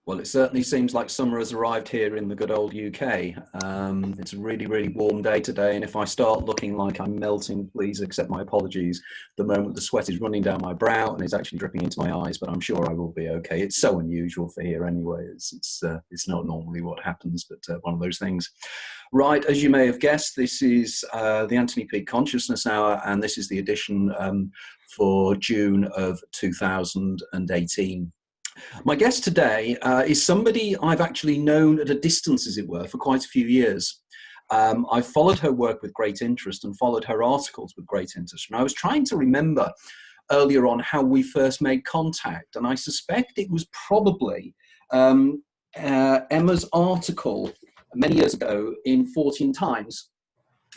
Well, it certainly seems like summer has arrived here in the good old UK. It's a really, really warm day today, and if I start looking like I'm melting, please accept my apologies. The moment the sweat is running down my brow and is actually dripping into my eyes, but I'm sure I will be okay. It's so unusual for here anyway. It's not normally what happens, but one of those things. Right, as you may have guessed, this is the Anthony Peake Consciousness Hour, and this is the edition for June of 2018. My guest today is somebody I've actually known at a distance, as it were, for quite a few years. I've followed her work with great interest and followed her articles with great interest. And I was trying to remember earlier on how we first made contact, and I suspect it was probably Emma's article many years ago in Fortean Times.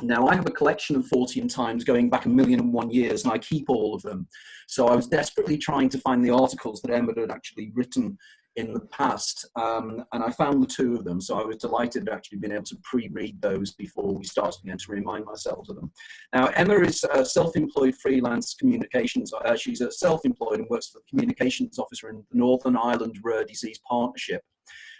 Now, I have a collection of Fortean Times going back 1,000,001 years, and I keep all of them. So I was desperately trying to find the articles that Emma had actually written in the past, and I found the two of them. So I was delighted to actually been able to pre-read those before we started again to remind myself of them. Now, Emma is a self-employed freelance communications. She's a self-employed and works for the communications officer in the Northern Ireland Rare Disease Partnership.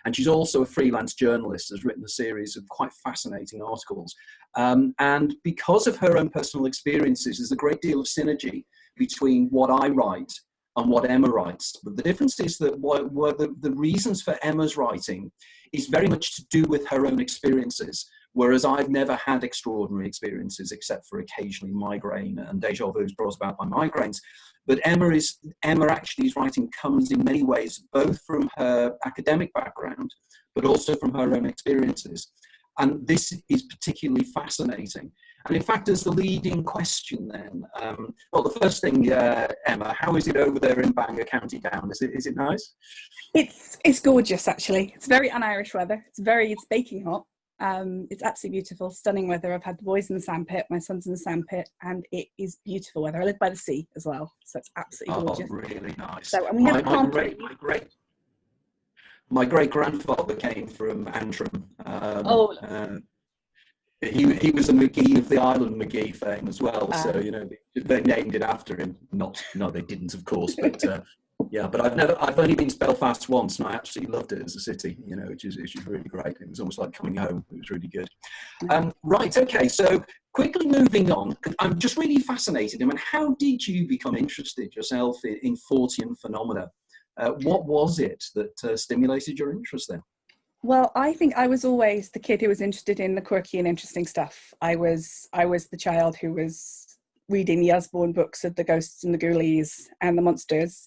And she's also a freelance journalist, has written a series of quite fascinating articles. And because of her own personal experiences, there's a great deal of synergy between what I write and what Emma writes. But the difference is that the reasons for Emma's writing is very much to do with her own experiences, whereas I've never had extraordinary experiences except for occasionally migraine and déjà vus brought about by migraines. But Emma actually's writing comes in many ways, both from her academic background, but also from her own experiences. And this is particularly fascinating. And in fact, as the leading question then, well, the first thing, Emma, how is it over there in Bangor, County Down? Is it nice? It's gorgeous, actually. It's very un-Irish weather. It's baking hot. It's absolutely beautiful, stunning weather. I've had the boys in the sandpit, my son's in the sandpit, and it is beautiful weather. I live by the sea as well, so it's absolutely gorgeous. Oh, really nice. So, and we have my great-grandfather came from Antrim. He was a McGee of the island McGee fame as well, so you know they named it after him. No, they didn't, of course, but yeah. But I've only been to Belfast once, and I absolutely loved it as a city. You know, which is really great. It was almost like coming home. It was really good. Right, okay. So quickly moving on, I'm just really fascinated. I mean, how did you become interested yourself in Fortean phenomena? What was it that stimulated your interest then? Well, I think I was always the kid who was interested in the quirky and interesting stuff. I was the child who was reading the Usborne books of the ghosts and the ghoulies and the monsters.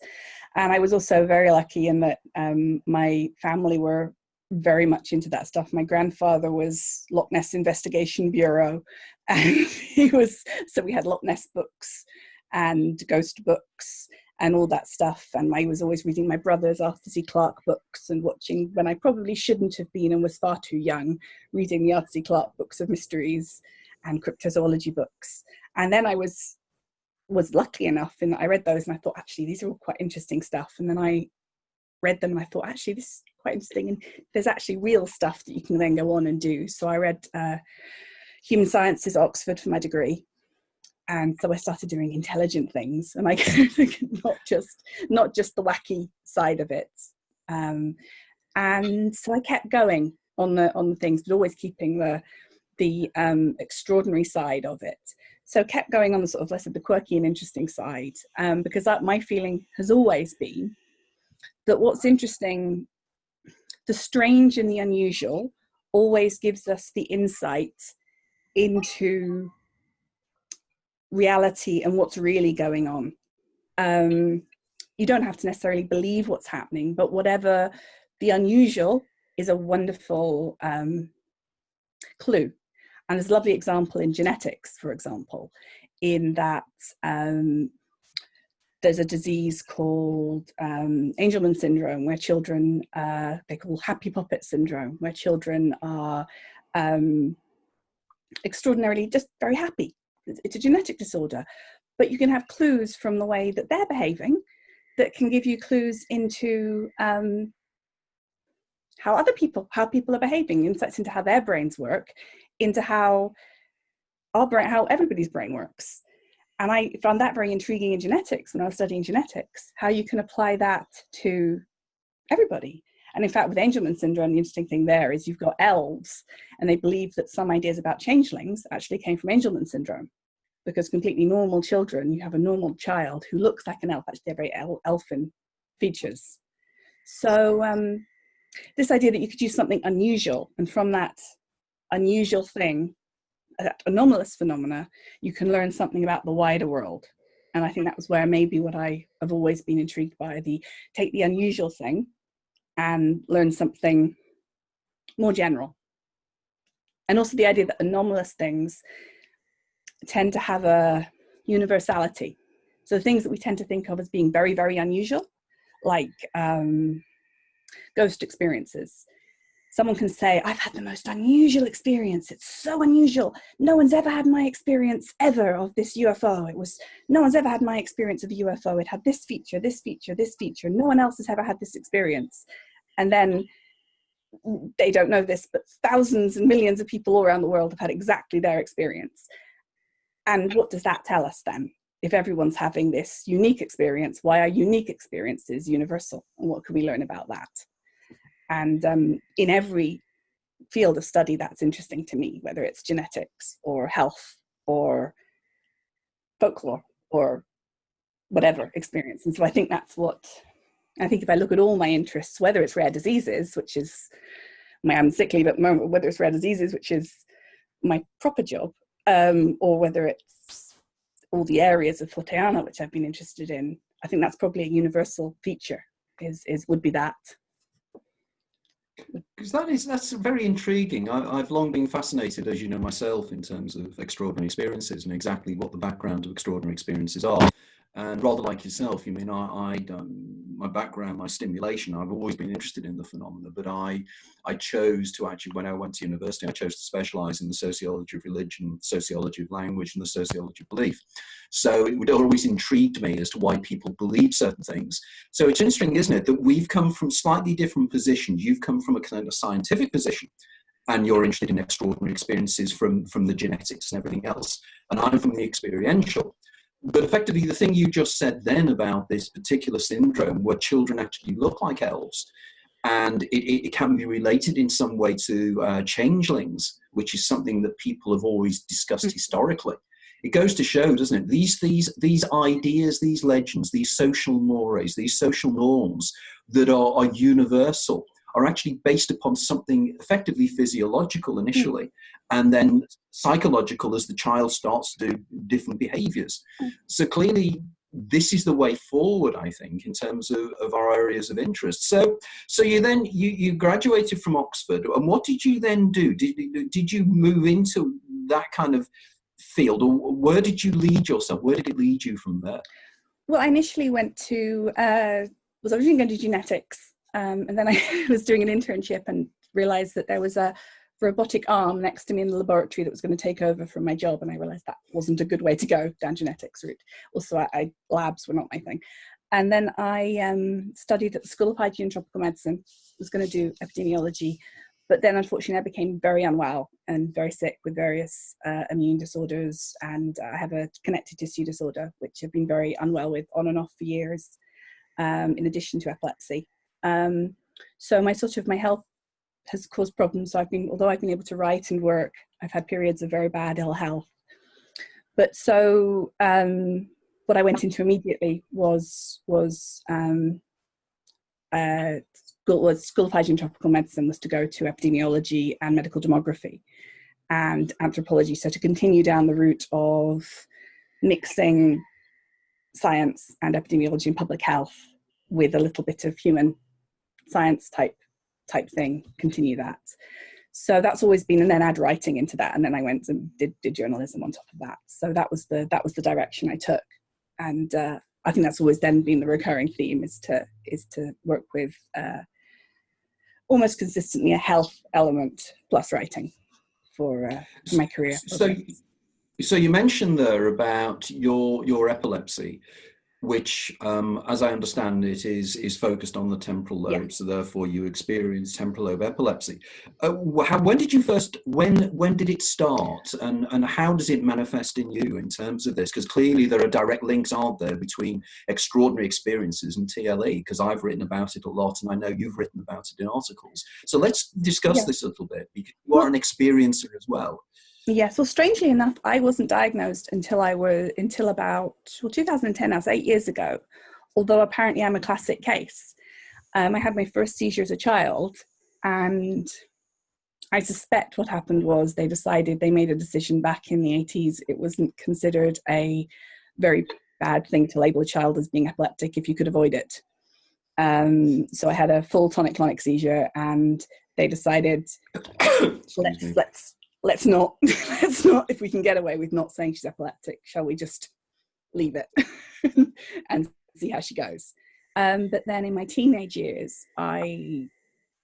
And I was also very lucky in that my family were very much into that stuff. My grandfather was Loch Ness Investigation Bureau, and so we had Loch Ness books and ghost books and all that stuff. And I was always reading my brother's Arthur C. Clarke books and watching, when I probably shouldn't have been and was far too young, reading the Arthur C. Clarke books of mysteries and cryptozoology books. And then I was lucky enough in that I read those and I thought, actually, these are all quite interesting stuff. And then I read them and I thought, actually, this is quite interesting. And there's actually real stuff that you can then go on and do. So I read Human Sciences at Oxford for my degree. And so I started doing intelligent things, and not just the wacky side of it. And so I kept going on the things, but always keeping the extraordinary side of it. So kept going on the sort of, let's say, the quirky and interesting side, because my feeling has always been that what's interesting, the strange and the unusual, always gives us the insight into reality and what's really going on. You don't have to necessarily believe what's happening, but whatever the unusual is a wonderful clue. And there's a lovely example in genetics, for example, in that there's a disease called Angelman syndrome, where children, they call happy puppet syndrome, where children are extraordinarily just very happy. It's a genetic disorder, but you can have clues from the way that they're behaving that can give you clues into how people are behaving, insights into how their brains work, into how everybody's brain works. And I found that very intriguing in genetics when I was studying genetics, how you can apply that to everybody. And in fact, with Angelman syndrome, the interesting thing there is you've got elves, and they believe that some ideas about changelings actually came from Angelman syndrome, because completely normal children, you have a normal child who looks like an elf, actually they're very elfin features. So this idea that you could use something unusual, and from that unusual thing, that anomalous phenomena, you can learn something about the wider world. And I think that was where maybe what I have always been intrigued by, take the unusual thing and learn something more general. And also the idea that anomalous things tend to have a universality. So the things that we tend to think of as being very, very unusual, like ghost experiences. Someone can say, I've had the most unusual experience. It's so unusual. No one's ever had my experience ever of this UFO. No one's ever had my experience of a UFO. It had this feature, this feature, this feature. No one else has ever had this experience. And then they don't know this, but thousands and millions of people all around the world have had exactly their experience. And what does that tell us then? If everyone's having this unique experience, why are unique experiences universal? And what can we learn about that? And in every field of study that's interesting to me, whether it's genetics or health or folklore or whatever experience. And so I think that's what, I think if I look at all my interests, whether it's rare diseases, which is I'm sick leave at the moment, whether it's rare diseases, which is my proper job, or whether it's all the areas of Forteana, which I've been interested in, I think that's probably a universal feature, would be that. Because that's very intriguing. I've long been fascinated, as you know myself, in terms of extraordinary experiences and exactly what the background of extraordinary experiences are. And rather like yourself, you mean my background, my stimulation, I've always been interested in the phenomena, but I chose to actually, when I went to university, I chose to specialize in the sociology of religion, sociology of language, and the sociology of belief. So it would always intrigued me as to why people believe certain things. So it's interesting, isn't it, that we've come from slightly different positions. You've come from a kind of scientific position, and you're interested in extraordinary experiences from the genetics and everything else. And I'm from the experiential. But effectively, the thing you just said then about this particular syndrome where children actually look like elves, and it can be related in some way to changelings, which is something that people have always discussed historically. It goes to show, doesn't it, these ideas, these legends, these social mores, these social norms that are universal are actually based upon something effectively physiological initially, and then psychological as the child starts to do different behaviors. So clearly, this is the way forward, I think, in terms of our areas of interest. So you graduated from Oxford, and what did you then do? Did you move into that kind of field, or where did you lead yourself? Where did it lead you from there? Well, I initially went to, was originally going to do genetics. And then I was doing an internship and realized that there was a robotic arm next to me in the laboratory that was going to take over from my job. And I realized that wasn't a good way to go down genetics route. Also, labs were not my thing. And then I studied at the School of Hygiene and Tropical Medicine, was going to do epidemiology. But then unfortunately, I became very unwell and very sick with various immune disorders. And I have a connective tissue disorder, which I've been very unwell with on and off for years, in addition to epilepsy. So my health has caused problems. So although I've been able to write and work, I've had periods of very bad ill health. But so what I went into immediately was School of Hygiene and Tropical Medicine, was to go to epidemiology and medical demography and anthropology. So to continue down the route of mixing science and epidemiology and public health with a little bit of human science type thing, continue that. So that's always been, and then add writing into that, and then I went and did journalism on top of that. So that was the direction I took, and I think that's always then been the recurring theme, is to work with almost consistently a health element plus writing for my career. So you mentioned there about your epilepsy. which, as I understand it, is focused on the temporal lobe. Yeah. So therefore, you experience temporal lobe epilepsy. When did you first? When did it start? And how does it manifest in you in terms of this? Because clearly there are direct links, aren't there, between extraordinary experiences and TLE? Because I've written about it a lot, and I know you've written about it in articles. So let's discuss this a little bit, because you are an experiencer as well. Yes, well, strangely enough, I wasn't diagnosed until about 2010. That was 8 years ago. Although apparently I'm a classic case. I had my first seizure as a child, and I suspect what happened was they made a decision back in the 80s. It wasn't considered a very bad thing to label a child as being epileptic if you could avoid it. So I had a full tonic-clonic seizure, and they decided let's not, if we can get away with not saying she's epileptic, shall we just leave it and see how she goes. But then in my teenage years,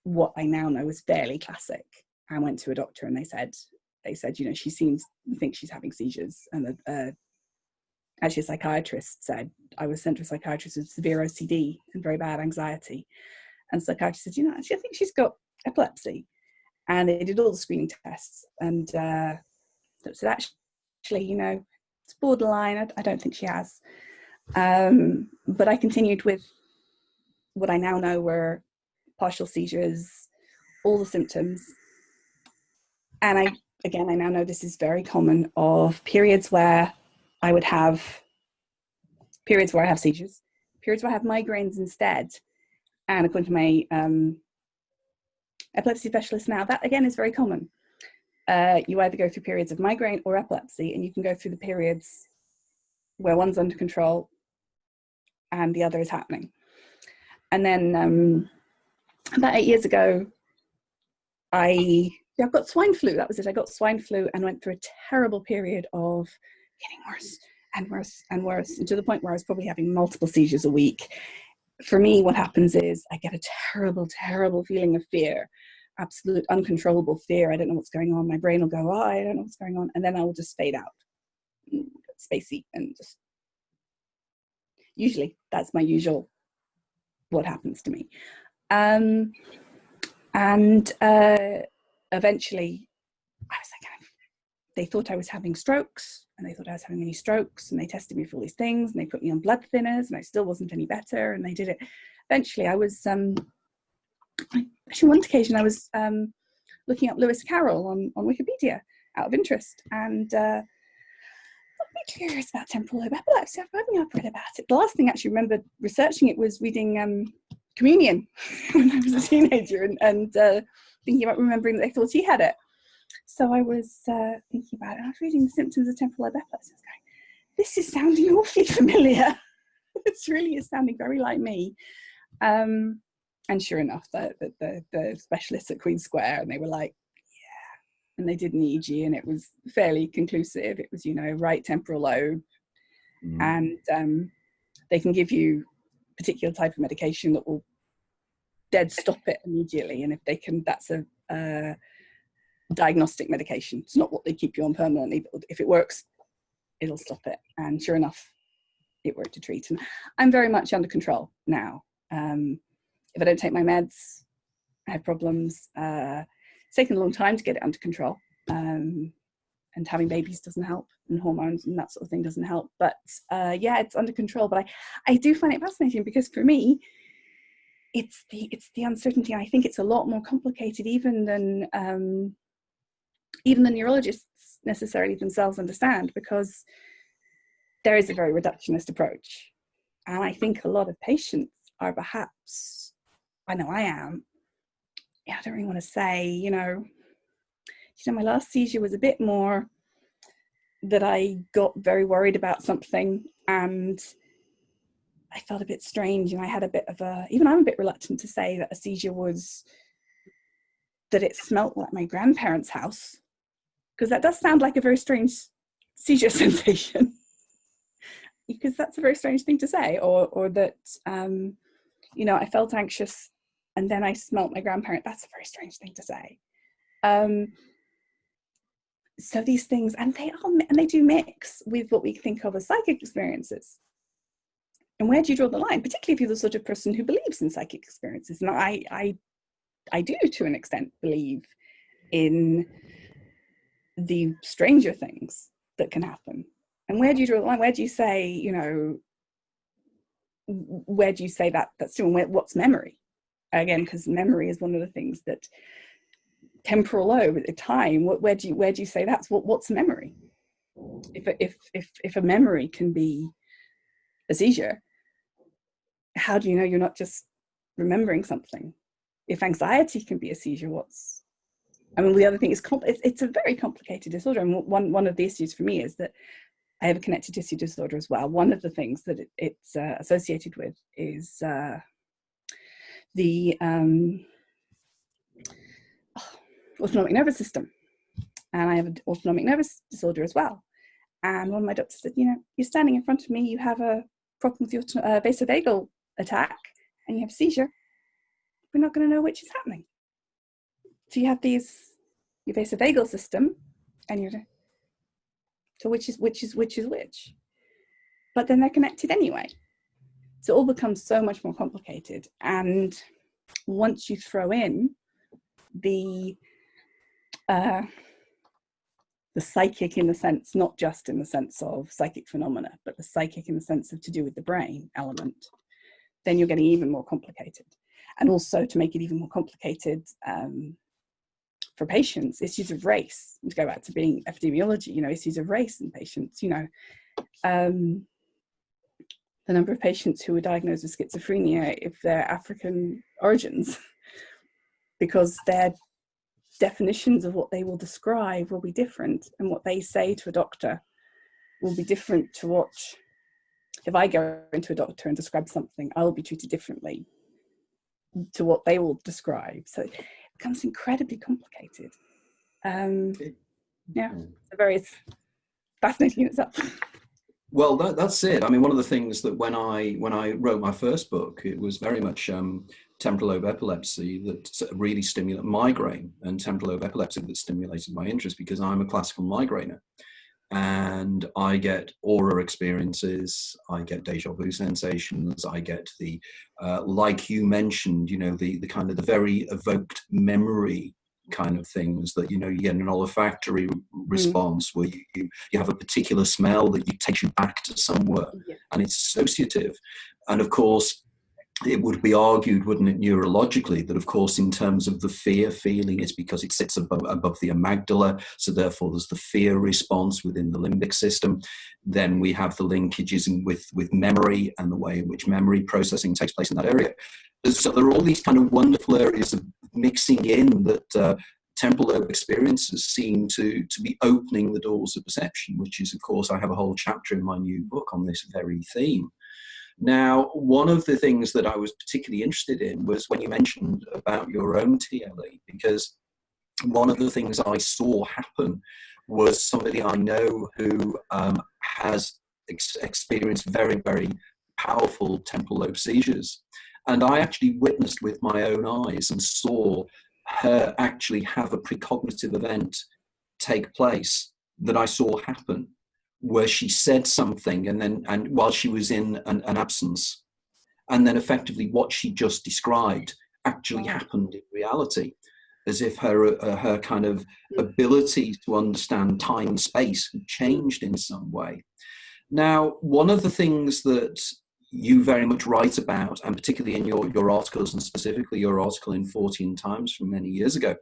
what I now know is fairly classic. I went to a doctor, and they said, she thinks she's having seizures. And actually a psychiatrist said, I was sent to a psychiatrist with severe OCD and very bad anxiety. And the psychiatrist said, actually, I think she's got epilepsy. And they did all the screening tests, and said, actually, it's borderline. I don't think she has. But I continued with what I now know were partial seizures, all the symptoms. And I now know this is very common, of periods where I have seizures, periods where I have migraines instead. And according to my epilepsy specialist now, that again is very common. You either go through periods of migraine or epilepsy, and you can go through the periods where one's under control and the other is happening. And then about 8 years ago, I got swine flu. That was it. I got swine flu and went through a terrible period of getting worse and worse and worse, and to the point where I was probably having multiple seizures a week. For me, what happens is I get a terrible, terrible feeling of fear, absolute uncontrollable fear. I don't know what's going on. My brain will go, I don't know what's going on. And then I will just fade out, spacey, and just, usually that's my usual, what happens to me. Eventually I was like, they thought I was having strokes, and they thought I was having many strokes, and they tested me for all these things, and they put me on blood thinners, and I still wasn't any better, and they did it. Eventually I was, actually one occasion I was looking up Lewis Carroll on Wikipedia out of interest, and I'm curious about temporal lobe epilepsy. I've read about it. The last thing I actually remember researching it was reading Communion when I was a teenager, and thinking about remembering that they thought he had it. So I was thinking about it, and I was reading the symptoms of temporal lobe epilepsy. I was going, this is sounding awfully familiar. It really is sounding very like me. And sure enough, the specialists at Queen Square, and they were like, yeah. And they did an EEG, and it was fairly conclusive. It was, right temporal lobe. And they can give you a particular type of medication that will dead stop it immediately. And if they can, that's a diagnostic medication. It's not what they keep you on permanently, but if it works, it'll stop it. And sure enough, it worked to treat. And I'm very much under control now. If I don't take my meds, I have problems. It's taken a long time to get it under control. And having babies doesn't help, and hormones and that sort of thing doesn't help. But yeah, it's under control. But I do find it fascinating, because for me, it's the uncertainty. I think it's a lot more complicated even than the neurologists necessarily themselves understand, because there is a very reductionist approach. And I think a lot of patients are perhaps, I know I am, I don't really want to say, my last seizure was a bit more that I got very worried about something, and I felt a bit strange, and I had a bit of even I'm a bit reluctant to say that a seizure was, that it smelt like my grandparents' house, because that does sound like a very strange seizure sensation. Because that's a very strange thing to say, or that, I felt anxious and then I smelt my grandparent. That's a very strange thing to say. So these things, and they do mix with what we think of as psychic experiences. And where do you draw the line, particularly if you're the sort of person who believes in psychic experiences? And I do, to an extent, believe in the stranger things that can happen. And where do you draw the line? Where do you say, you know, where do you say that that's true? And what's memory? Again, because memory is one of the things that temporal lobe at the time. Where do you say that's what's memory? If a memory can be a seizure, how do you know you're not just remembering something? If anxiety can be a seizure, the other thing is it's a very complicated disorder. And one of the issues for me is that I have a connective tissue disorder as well. One of the things that it's associated with is the autonomic nervous system. And I have an autonomic nervous disorder as well. And one of my doctors said, you know, you're standing in front of me, you have a problem with your vasovagal attack, and you have a seizure. We're not going to know which is happening. So you have your vasovagal system, and so which is which? But then they're connected anyway. So it all becomes so much more complicated. And once you throw in the psychic, in the sense, not just in the sense of psychic phenomena, but the psychic in the sense of to do with the brain element, then you're getting even more complicated. And also, to make it even more complicated for patients, issues of race, to go back to being epidemiology, you know, issues of race in patients, you know, the number of patients who are diagnosed with schizophrenia if they're African origins, because their definitions of what they will describe will be different, and what they say to a doctor will be different to what, if I go into a doctor and describe something, I'll be treated differently to what they will describe. So it becomes incredibly complicated. It's fascinating in itself. Well, that's it. I mean, one of the things that when I wrote my first book, it was very much temporal lobe epilepsy that really stimulated migraine, and temporal lobe epilepsy that stimulated my interest, because I'm a classical migrainer. And I get aura experiences, I get deja vu sensations, I get the, like you mentioned, you know, the kind of the very evoked memory kind of things that, you know, you get an olfactory response where you have a particular smell that takes you back to somewhere, and it's associative. And of course, it would be argued, wouldn't it, neurologically, that of course in terms of the fear feeling, it's because it sits above the amygdala, so therefore there's the fear response within the limbic system. Then we have the linkages with memory and the way in which memory processing takes place in that area. So there are all these kind of wonderful areas of mixing in that temporal lobe experiences seem to be opening the doors of perception, which is, of course, I have a whole chapter in my new book on this very theme. Now, one of the things that I was particularly interested in was when you mentioned about your own TLE, because one of the things I saw happen was somebody I know who has experienced very, very powerful temporal lobe seizures. And I actually witnessed with my own eyes and saw her actually have a precognitive event take place that I saw happen, where she said something and while she was in an absence, and then effectively what she just described actually happened in reality, as if her kind of ability to understand time and space had changed in some way. Now, one of the things that you very much write about, and particularly in your articles, and specifically your article in Fortean Times from many years ago,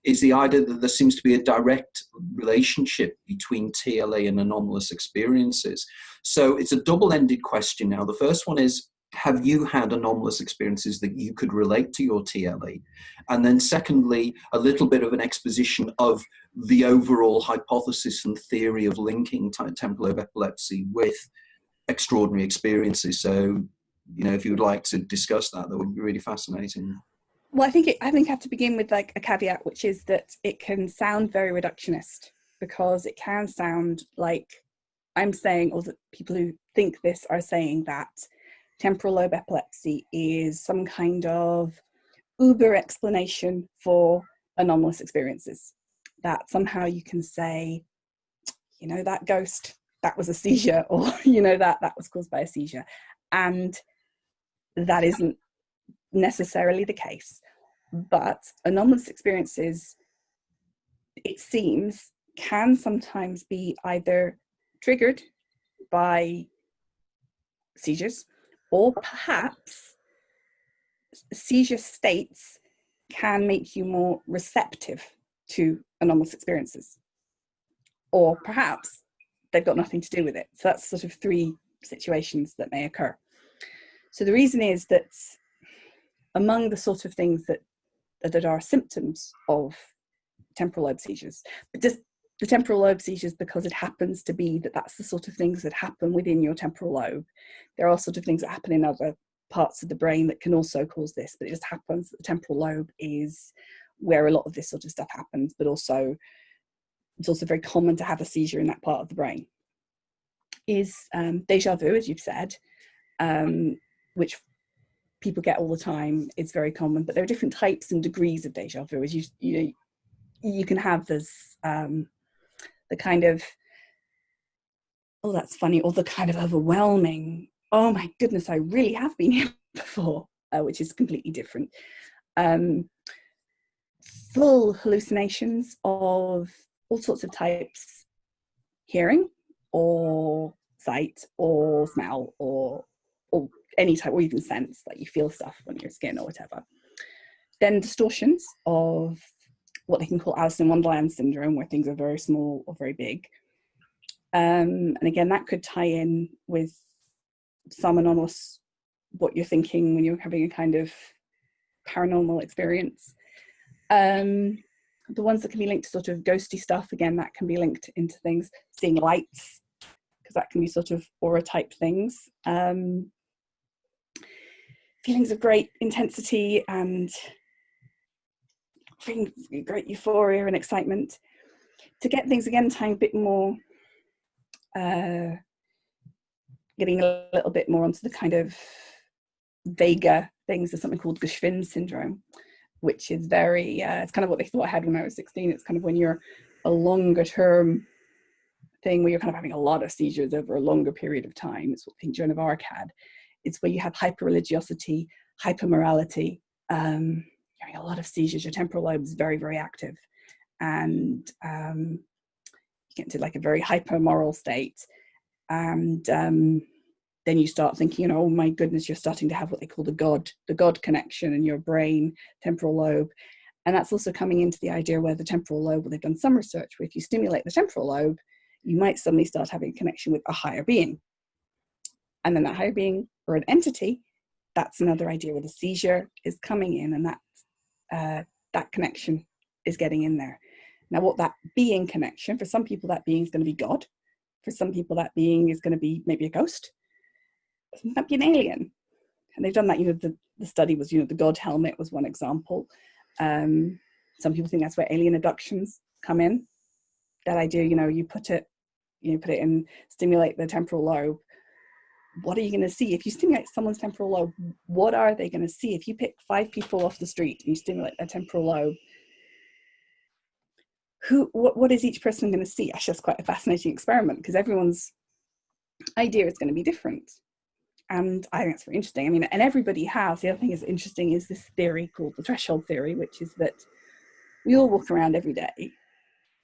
is the idea that there seems to be a direct relationship between TLA and anomalous experiences. So it's a double-ended question now. The first one is, have you had anomalous experiences that you could relate to your TLA? And then secondly, a little bit of an exposition of the overall hypothesis and theory of linking temporal lobe epilepsy with extraordinary experiences. So, you know, if you would like to discuss that, that would be really fascinating. Well, I think I have to begin with like a caveat, which is that it can sound very reductionist, because it can sound like I'm saying, or that people who think this are saying, that temporal lobe epilepsy is some kind of uber explanation for anomalous experiences. That somehow you can say, you know, that ghost, that was a seizure, or, you know, that was caused by a seizure. And that isn't necessarily the case. But anomalous experiences, it seems, can sometimes be either triggered by seizures, or perhaps seizure states can make you more receptive to anomalous experiences, or perhaps they've got nothing to do with it. So that's sort of three situations that may occur. So the reason is that among the sort of things that are symptoms of temporal lobe seizures, but just the temporal lobe seizures, because it happens to be that that's the sort of things that happen within your temporal lobe. There are sort of things that happen in other parts of the brain that can also cause this, but it just happens that the temporal lobe is where a lot of this sort of stuff happens, but also it's also very common to have a seizure in that part of the brain. Is deja vu, as you've said, which people get all the time. It's very common, but there are different types and degrees of deja vu. As you can have this the kind of, oh, that's funny, or the kind of overwhelming, oh my goodness, I really have been here before, which is completely different. Full hallucinations of all sorts of types, hearing or sight or smell or any type, or even sense, like you feel stuff on your skin or whatever. Then distortions of what they can call Alice in Wonderland syndrome, where things are very small or very big. And again, that could tie in with some anomalous, what you're thinking when you're having a kind of paranormal experience. The ones that can be linked to sort of ghosty stuff, again, that can be linked into things, seeing lights, because that can be sort of aura type things. Feelings of great intensity and feeling great euphoria and excitement. To get things again, tying a bit more, getting a little bit more onto the kind of vaguer things, there's something called Geschwind syndrome, which is very, it's kind of what they thought I had when I was 16. It's kind of when you're a longer term thing where you're kind of having a lot of seizures over a longer period of time. It's what I think Joan of Arc had. It's where you have hyper-religiosity, hyper-morality, you're having a lot of seizures, your temporal lobe is very, very active. And you get into like a very hyper-moral state. And then you start thinking, oh my goodness, you're starting to have what they call the God connection in your brain, temporal lobe. And that's also coming into the idea where the temporal lobe, well, they've done some research where if you stimulate the temporal lobe, you might suddenly start having a connection with a higher being. And then that higher being or an entity, that's another idea where the seizure is coming in, and that connection is getting in there. Now, what that being connection, for some people that being is going to be God. For some people that being is going to be maybe a ghost. It might be an alien. And they've done that, the study was, the God helmet was one example. Some people think that's where alien abductions come in. That idea, you put it in, stimulate the temporal lobe. What are you going to see? If you stimulate someone's temporal lobe, what are they going to see? If you pick 5 people off the street and you stimulate their temporal lobe, what is each person going to see? Actually, that's quite a fascinating experiment because everyone's idea is going to be different. And I think that's very interesting. And everybody has, the other thing is interesting is this theory called the threshold theory, which is that we all walk around every day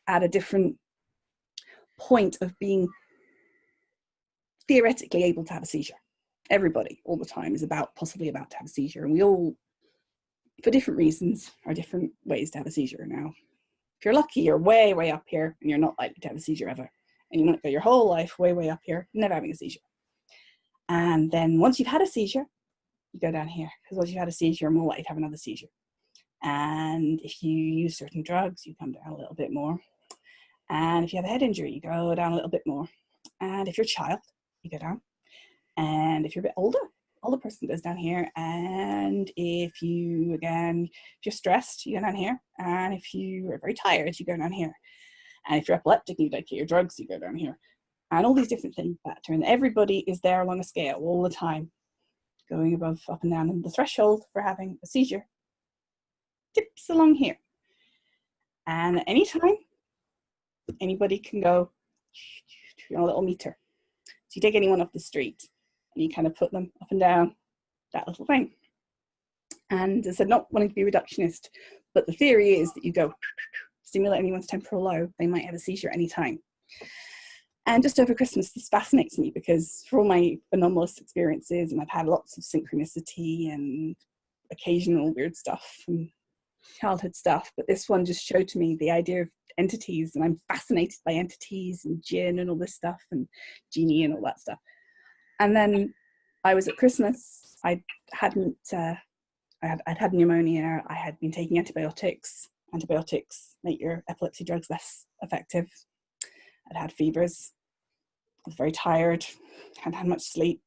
at a different point of being theoretically able to have a seizure. Everybody all the time is possibly about to have a seizure, and we all, for different reasons, are different ways to have a seizure. Now, if you're lucky, you're way, way up here, and you're not likely to have a seizure ever. And you might go your whole life way, way up here, never having a seizure. And then once you've had a seizure, you go down here, because once you've had a seizure, you're more likely to have another seizure. And if you use certain drugs, you come down a little bit more. And if you have a head injury, you go down a little bit more. And if you're a child, you go down. And if you're a bit older person goes down here. And if you're stressed, you go down here. And if you are very tired, you go down here. And if you're epileptic and you don't get your drugs, you go down here. And all these different things factor in. Everybody is there along a scale all the time, going above, up and down. And the threshold for having a seizure dips along here. And anytime, anybody can go on a little meter. So you take anyone off the street and you kind of put them up and down that little thing. And as I said, not wanting to be reductionist, but the theory is that you go stimulate anyone's temporal lobe, they might have a seizure at any time. And just over Christmas, this fascinates me because for all my anomalous experiences, and I've had lots of synchronicity and occasional weird stuff and childhood stuff, but this one just showed to me the idea of entities, and I'm fascinated by entities and jinn and all this stuff and genie and all that stuff. And then I was at Christmas, I'd had pneumonia, I had been taking antibiotics. Antibiotics make your epilepsy drugs less effective. I'd had fevers, I was very tired, hadn't had much sleep.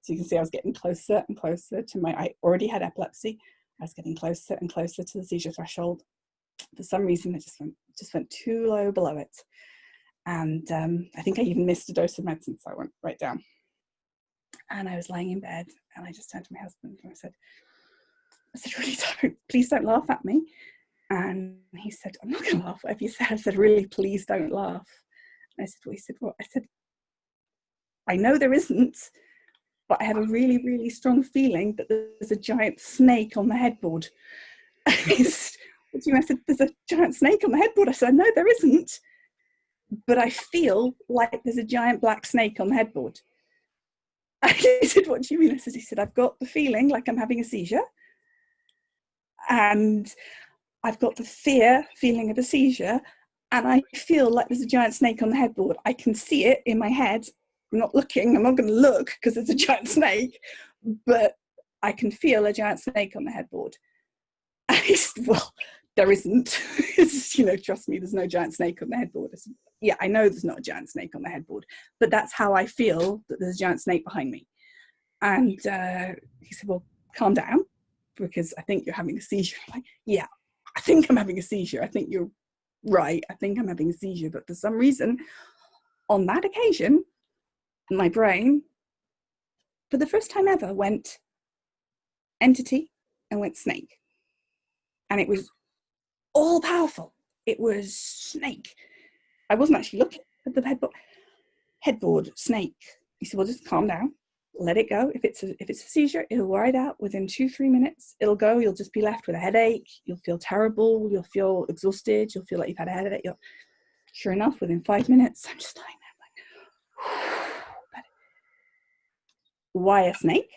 So you can see I was getting closer and closer to I already had epilepsy. I was getting closer and closer to the seizure threshold. For some reason, it just went too low below it. And I think I even missed a dose of medicine, so I went right down. And I was lying in bed, and I just turned to my husband and I said, really please don't laugh at me. And he said, I'm not going to laugh, whatever you said. I said, really, please don't laugh. And I said, well, he said, what? I said, I know there isn't, but I have a really, really strong feeling that there's a giant snake on the headboard. He said, what do you mean? I said, there's a giant snake on the headboard. I said, no, there isn't, but I feel like there's a giant black snake on the headboard. And he said, what do you mean? He said, I've got the feeling like I'm having a seizure, and I've got the feeling of a seizure, and I feel like there's a giant snake on the headboard. I can see it in my head. I'm not looking, I'm not going to look because it's a giant snake, but I can feel a giant snake on the headboard. And he said, well, there isn't. Trust me, there's no giant snake on the headboard. I said, yeah, I know there's not a giant snake on the headboard, but that's how I feel that there's a giant snake behind me. And he said, well, calm down, because I think you're having a seizure. I'm like, yeah, I think I'm having a seizure. I think you're right. I think I'm having a seizure. But for some reason, on that occasion, my brain, for the first time ever, went entity and went snake. And it was all powerful. It was snake. I wasn't actually looking at the headboard, snake. He said, well, just calm down, let it go. If it's a seizure, it'll ride out within 2-3 minutes. It'll go, you'll just be left with a headache. You'll feel terrible. You'll feel exhausted. You'll feel like you've had a headache. Sure enough, within 5 minutes, I'm just lying there like, why a snake?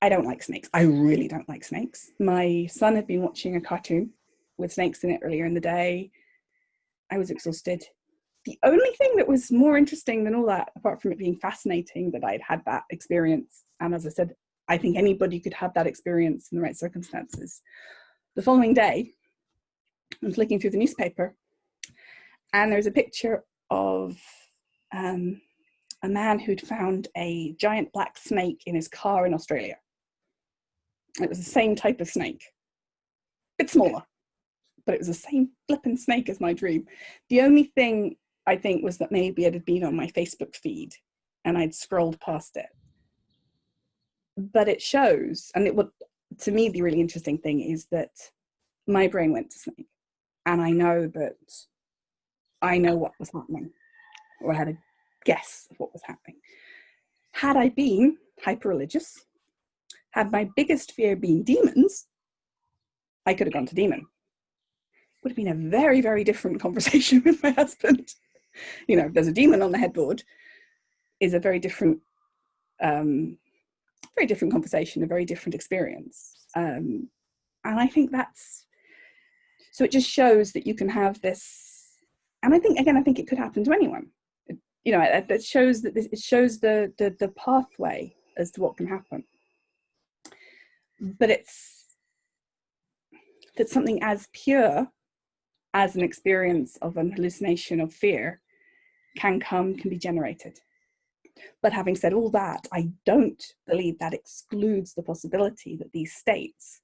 I don't like snakes. I really don't like snakes. My son had been watching a cartoon with snakes in it earlier in the day. I was exhausted. The only thing that was more interesting than all that, apart from it being fascinating that I'd had that experience, and as I said, I think anybody could have that experience in the right circumstances. The following day, I was looking through the newspaper, and there's a picture of a man who'd found a giant black snake in his car in Australia. It was the same type of snake, a bit smaller, but it was the same flipping snake as my dream. The only thing I think was that maybe it had been on my Facebook feed and I'd scrolled past it. But it shows, and to me, the really interesting thing is that my brain went to snake, and I know what was happening, or I had a guess of what was happening. Had I been hyper-religious, had my biggest fear been demons, I could have gone to demon. Would have been a very, very different conversation with my husband. There's a demon on the headboard is a very different conversation, a very different experience. And I think so it just shows that you can have this, and I think it could happen to anyone. It shows that it shows the pathway as to what can happen. But it's something as pure as an experience of an hallucination of fear can be generated. But having said all that, I don't believe that excludes the possibility that these states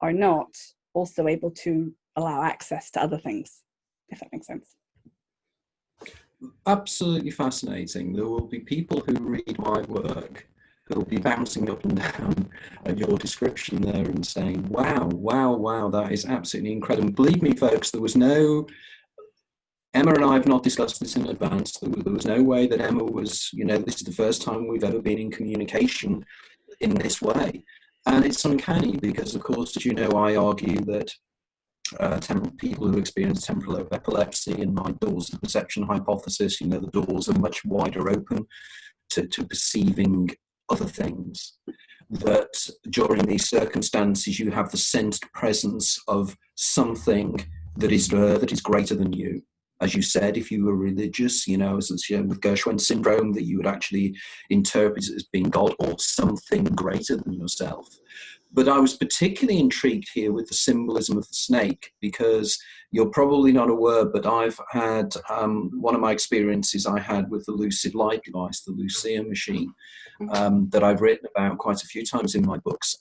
are not also able to allow access to other things, if that makes sense. Absolutely fascinating. There will be people who read my work who will be bouncing up and down at your description there and saying, wow, that is absolutely incredible. Believe me, folks, there was no Emma and I have not discussed this in advance. There was no way that Emma was, this is the first time we've ever been in communication in this way. And it's uncanny because, of course, as you know, I argue that people who experience temporal lobe epilepsy and my doors of perception hypothesis, the doors are much wider open to perceiving other things. That during these circumstances, you have the sensed presence of something that is greater than you. As you said, if you were religious, as with Gershwin syndrome, that you would actually interpret it as being God or something greater than yourself. But I was particularly intrigued here with the symbolism of the snake, because you're probably not aware, but I've had one of my experiences I had with the lucid light device, the Lucia machine, that I've written about quite a few times in my books,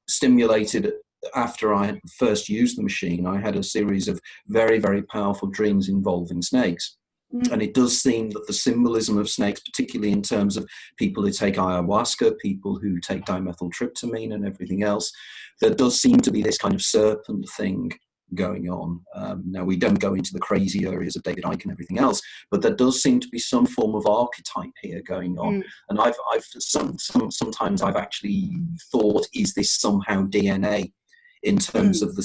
stimulated after I had first used the machine. I had a series of very, very powerful dreams involving snakes. And it does seem that the symbolism of snakes, particularly in terms of people who take ayahuasca, people who take dimethyltryptamine and everything else, there does seem to be this kind of serpent thing going on. Now, we don't go into the crazy areas of David Icke and everything else, but there does seem to be some form of archetype here going on. And sometimes I've actually thought, is this somehow DNA? In terms of the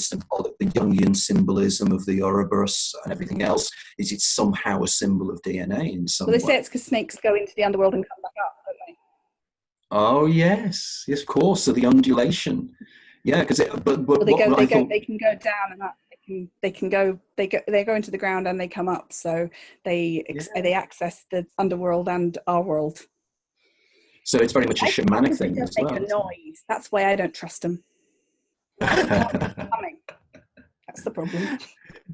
Jungian symbolism of the Ouroboros and everything else, is it somehow a symbol of DNA in some way? Well, they say it's because snakes go into the underworld and come back up, don't they? Oh yes, of course. So the undulation, yeah, because they can go down and up. They go into the ground and they come up. So they access the underworld and our world. So it's very much a shamanic thing as well. Make a noise. That's why I don't trust them. Coming. That's the problem.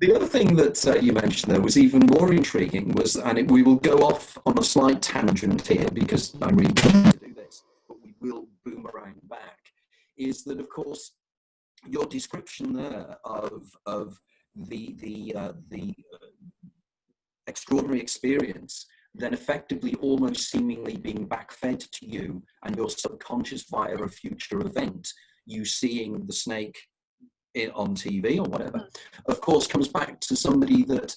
The other thing that you mentioned there was even more intriguing we will go off on a slight tangent here because I really want to do this, but we will boomerang back, is that, of course, your description there of the extraordinary experience then effectively almost seemingly being backfed to you and your subconscious via a future event, you seeing the snake on TV or whatever, of course, comes back to somebody that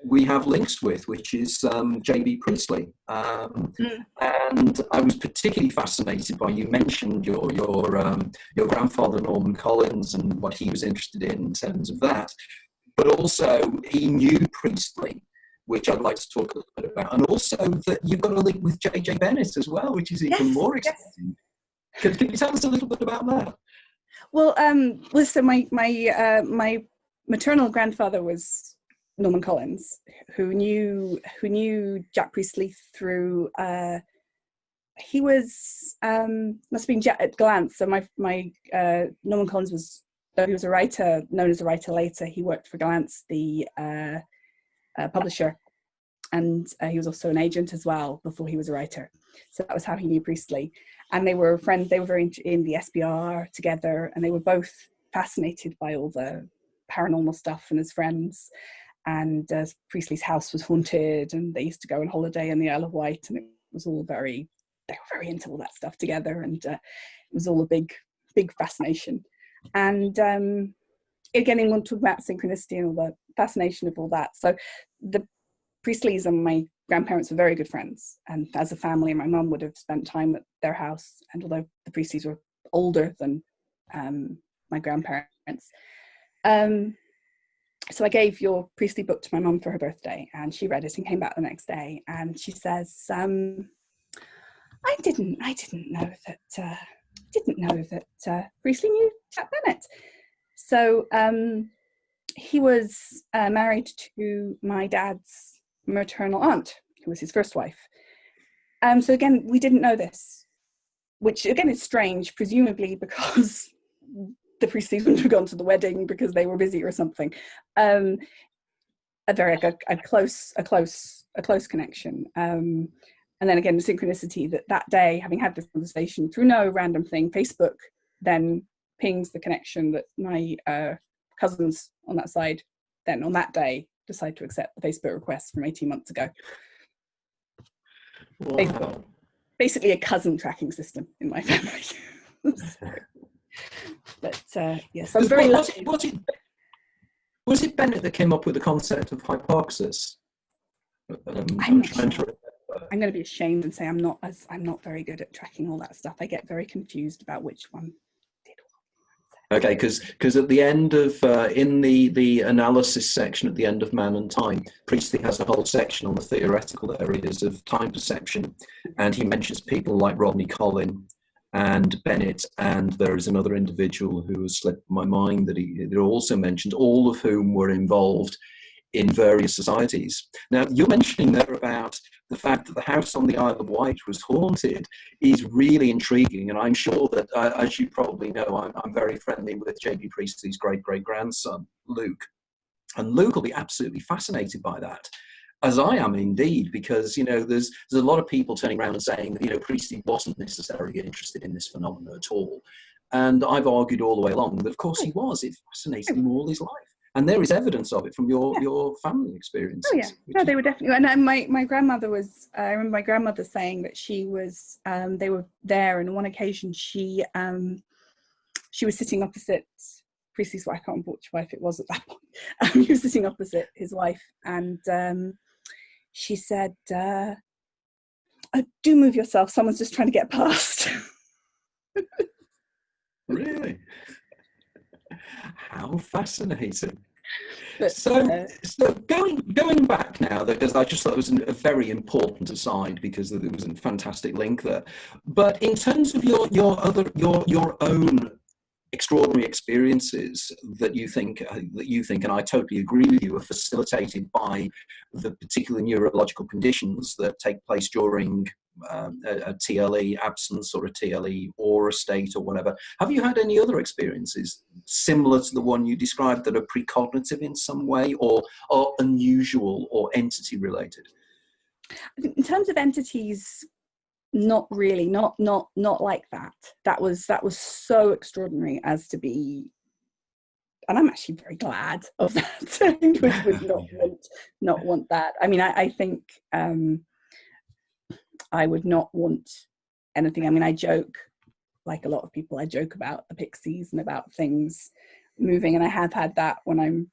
we have links with, which is J.B. Priestley. And I was particularly fascinated by, you mentioned your grandfather, Norman Collins, and what he was interested in terms of that. But also, he knew Priestley, which I'd like to talk a little bit about. And also that you've got a link with J.J. Bennett as well, which is even more exciting. Yes. Can you tell us a little bit about that? Well, listen, my maternal grandfather was Norman Collins, who knew Jack Priestley through. He was must have been Jack at glance. So my Norman Collins was, though he was a writer, known as a writer later. He worked for Glance, the publisher, and he was also an agent as well before he was a writer. So that was how he knew Priestley. And they were friends. They were very in the SBR together, and they were both fascinated by all the paranormal stuff and as friends. And Priestley's house was haunted, and they used to go on holiday in the Isle of Wight, and it was all they were very into all that stuff together, and it was all a big fascination. And again, in one talk about synchronicity and all the fascination of all that. So the Priestleys and my grandparents were very good friends, and as a family, my mum would have spent time at their house. And although the Priestleys were older than my grandparents, so I gave your Priestley book to my mum for her birthday, and she read it and came back the next day, and she says, "I didn't know that Priestley knew Jack Bennett." So he was married to my dad's maternal aunt, who was his first wife. So again, we didn't know this, which again is strange, presumably because the Priestleys wouldn't have gone to the wedding because they were busy or something. A close connection. And then again, the synchronicity that day, having had this conversation through no random thing, Facebook then pings the connection that my cousins on that side then on that day decide to accept the Facebook request from 18 months ago. Wow. Basically a cousin tracking system in my family. But yes, I'm very lucky. Was it Bennett that came up with the concept of hypoxis? I'm not sure. I'm going to be ashamed and say I'm not very good at tracking all that stuff. I get very confused about which one did what. Okay, because at the end of in the analysis section at the end of Man and Time, Priestley has a whole section on the theoretical areas of time perception, and he mentions people like Rodney Collin and Bennett, and there is another individual who has slipped my mind that he also mentioned, all of whom were involved in various societies. Now, you're mentioning there about the fact that the house on the Isle of Wight was haunted is really intriguing, and I'm sure that, as you probably know, I'm very friendly with J.B. Priestley's great-great-grandson, Luke, and Luke will be absolutely fascinated by that, as I am indeed, because, you know, there's a lot of people turning around and saying that, you know, Priestley wasn't necessarily interested in this phenomenon at all, and I've argued all the way along that, of course, he was. It fascinated him all his life. And there is evidence of it from your family experiences. Oh yeah, no, they were definitely. And my grandmother was. I remember my grandmother saying that she was. They were there, and on one occasion she was sitting opposite Priestley's wife. I can't remember which wife it was at that point. He was sitting opposite his wife, and she said, "Oh, do move yourself. Someone's just trying to get past." Really? How fascinating. But, so going back now, because I just thought it was a very important aside, because there was a fantastic link there. But in terms of your own extraordinary experiences that you think, and I totally agree with you, are facilitated by the particular neurological conditions that take place during a TLE absence or a TLE or a state or whatever. Have you had any other experiences similar to the one you described that are precognitive in some way, or unusual or entity related? in terms of entities, not really, not like that. That was so extraordinary as to be, and I'm actually very glad of that. I would not want that. I mean, I think I would not want anything. I mean, I joke, like a lot of people, I joke about the pixies and about things moving, and I have had that when I'm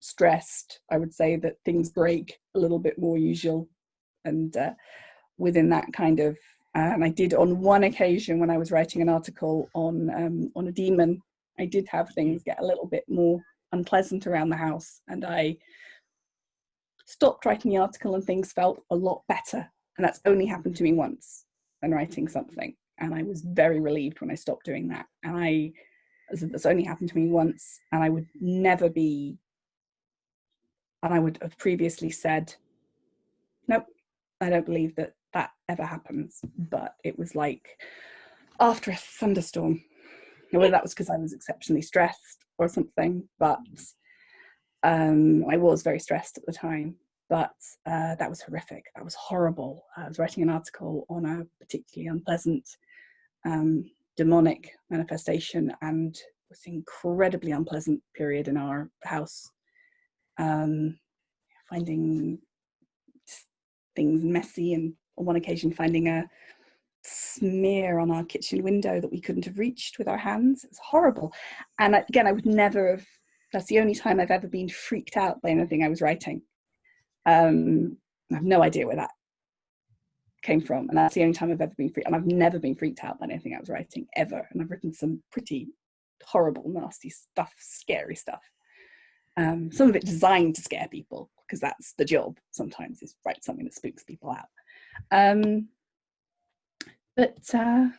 stressed. I would say that things break a little bit more usual, and within that kind of, and I did on one occasion when I was writing an article on a demon, I did have things get a little bit more unpleasant around the house, and I stopped writing the article and things felt a lot better. And that's only happened to me once when writing something, and I was very relieved when I stopped doing that. And that's only happened to me once, and I would never be, and I would have previously said, nope, I don't believe that ever happens. But it was like after a thunderstorm, whether that was because I was exceptionally stressed or something, but I was very stressed at the time. But that was horrific. That was horrible. I was writing an article on a particularly unpleasant demonic manifestation, and it was an incredibly unpleasant period in our house. Finding things messy, and on one occasion finding a smear on our kitchen window that we couldn't have reached with our hands. It was horrible. And again, I would never have, that's the only time I've ever been freaked out by anything I was writing. I have no idea where that came from, and that's the only time I've ever been freaked, and I've never been freaked out by anything I was writing ever. And I've written some pretty horrible, nasty stuff, scary stuff. Some of it designed to scare people, because that's the job sometimes, is write something that spooks people out. But no,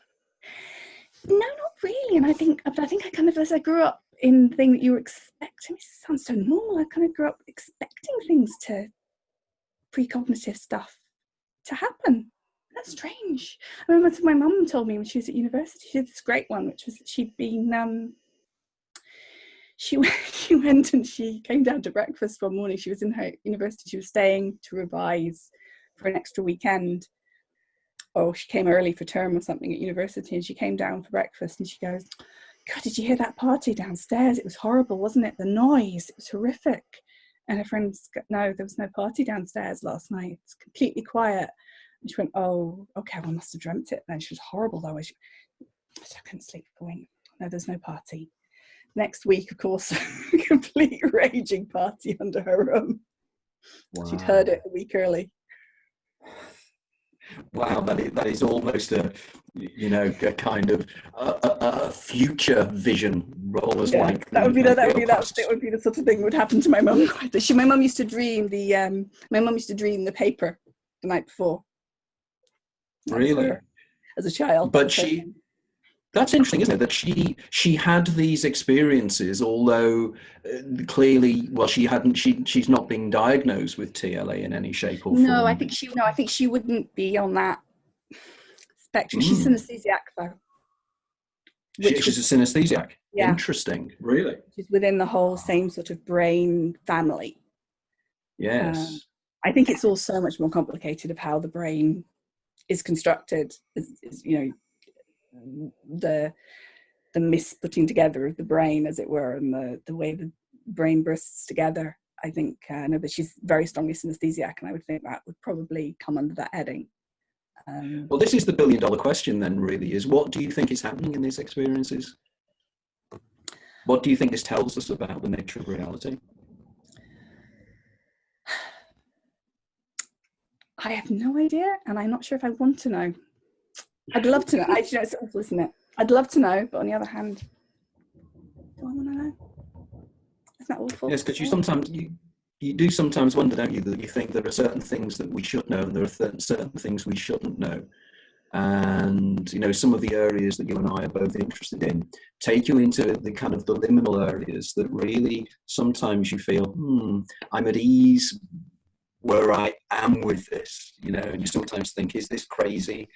not really. And I think I kind of, as I grew up in the thing that you were expecting, it sounds so normal, I kind of grew up expecting things to, precognitive stuff to happen. That's strange. I remember my mum told me when she was at university, she had this great one, which was that she'd been, she went and she came down to breakfast one morning. She was in her university, she was staying to revise for an extra weekend. Oh, she came early for term or something at university, and she came down for breakfast, and she goes, God, did you hear that party downstairs? It was horrible, wasn't it? The noise, it was horrific. And her friends go, no, there was no party downstairs last night. It's completely quiet. And she went, oh, okay, well, I must have dreamt it then. She was horrible, though. I couldn't sleep. Going, no, there's no party. Next week, of course, complete raging party under her room. Wow. She'd heard it a week early. Wow, that is almost a kind of a future vision, almost like that would be the sort of thing that would happen to my mum. My mum used to dream the paper the night before. Really? As a child. But that's interesting, isn't it? That she had these experiences, although clearly, well, she's not been diagnosed with TLA in any shape or form. No, I think she wouldn't be on that spectrum. She's synesthesiac though. She's a synesthesiac. Yeah. Interesting. Really? She's within the whole same sort of brain family. Yes. I think it's all so much more complicated of how the brain is constructed. Is the misputting together of the brain, as it were, and the way the brain bursts together. I think no, but she's very strongly synesthesiac, and I would think that would probably come under that heading. Well, this is the billion-dollar question then, really, is what do you think is happening in these experiences? What do you think this tells us about the nature of reality? I have no idea, and I'm not sure if I want to know. I'd love to know. It's awful, isn't it? I'd love to know, but on the other hand, do I want to know? Isn't that awful? Yes, because you do sometimes wonder, don't you, that you think there are certain things that we should know and there are certain things we shouldn't know. And, some of the areas that you and I are both interested in take you into the kind of the liminal areas that really sometimes you feel, I'm at ease where I am with this, and you sometimes think, is this crazy?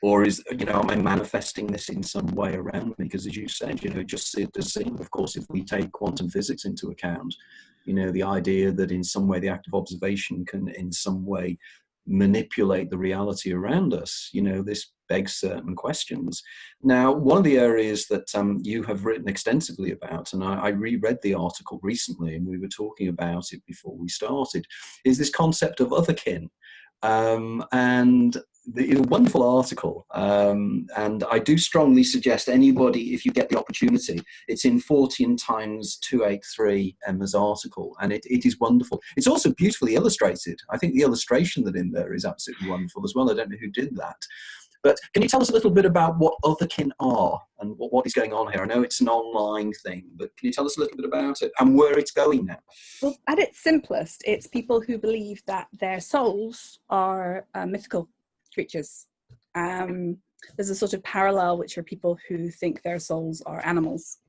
Or am I manifesting this in some way around me? Because as you said, it just does seem, of course, if we take quantum physics into account, the idea that in some way the act of observation can in some way manipulate the reality around us, this begs certain questions. Now, one of the areas that you have written extensively about, and I reread the article recently, and we were talking about it before we started, is this concept of otherkin. And a wonderful article, and I do strongly suggest anybody, if you get the opportunity, it's in Fortean Times 283, Emma's article, and it is wonderful. It's also beautifully illustrated. I think the illustration that in there is absolutely wonderful as well. I don't know who did that. But can you tell us a little bit about what otherkin are and what is going on here? I know it's an online thing, but can you tell us a little bit about it and where it's going now? Well, at its simplest, it's people who believe that their souls are mythical creatures. There's a sort of parallel, which are people who think their souls are animals.